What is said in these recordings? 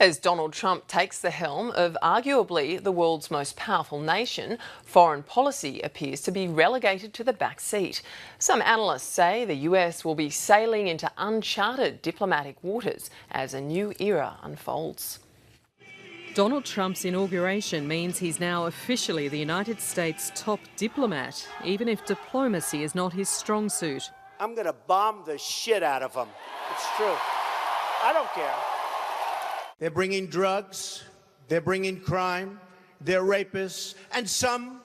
As Donald Trump takes the helm of arguably the world's most powerful nation, foreign policy appears to be relegated to the back seat. Some analysts say the US will be sailing into uncharted diplomatic waters as a new era unfolds. Donald Trump's inauguration means he's now officially the United States' top diplomat, even if diplomacy is not his strong suit. I'm going to bomb the shit out of them. It's true. I don't care. They're bringing drugs, they're bringing crime, they're rapists, and some,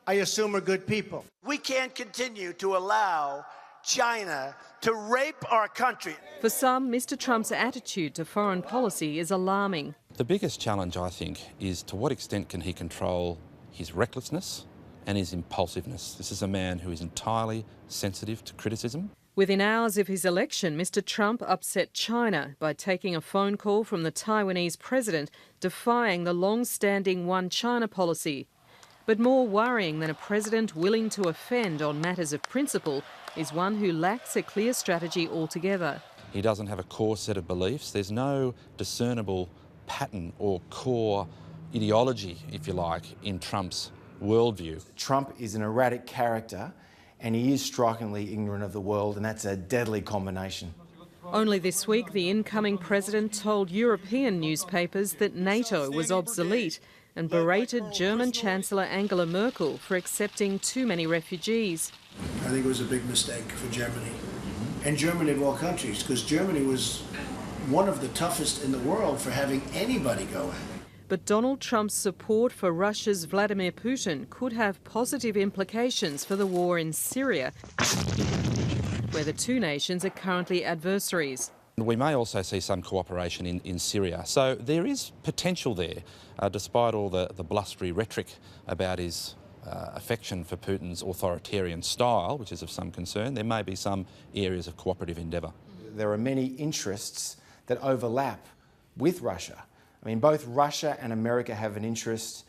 I assume, are good people. We can't continue to allow China to rape our country. For some, Mr. Trump's attitude to foreign policy is alarming. The biggest challenge, I think, is to what extent can he control his recklessness and his impulsiveness. This is a man who is entirely sensitive to criticism. Within hours of his election, Mr. Trump upset China by taking a phone call from the Taiwanese president defying the long-standing one China policy. But more worrying than a president willing to offend on matters of principle is one who lacks a clear strategy altogether. He doesn't have a core set of beliefs. There's no discernible pattern or core ideology, if you like, in Trump's worldview. Trump is an erratic character and he is strikingly ignorant of the world, and that's a deadly combination. Only this week, the incoming president told European newspapers that NATO was obsolete and berated German Chancellor Angela Merkel for accepting too many refugees. I think it was a big mistake for Germany, and Germany of all countries, because Germany was one of the toughest in the world for having anybody go in. But Donald Trump's support for Russia's Vladimir Putin could have positive implications for the war in Syria, where the two nations are currently adversaries. We may also see some cooperation in Syria. So there is potential there, despite all the blustery rhetoric about his affection for Putin's authoritarian style, which is of some concern. There may be some areas of cooperative endeavour. There are many interests that overlap with Russia. I mean, both Russia and America have an interest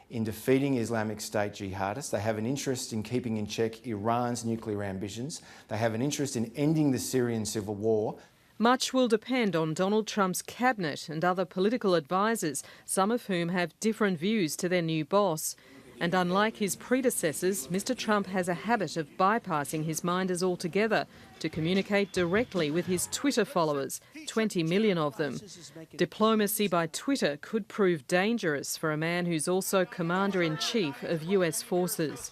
in defeating Islamic State jihadists. They have an interest in keeping in check Iran's nuclear ambitions. They have an interest in ending the Syrian civil war. Much will depend on Donald Trump's cabinet and other political advisers, some of whom have different views to their new boss. And unlike his predecessors, Mr. Trump has a habit of bypassing his minders altogether to communicate directly with his Twitter followers, 20 million of them. Diplomacy by Twitter could prove dangerous for a man who's also Commander-in-Chief of US forces.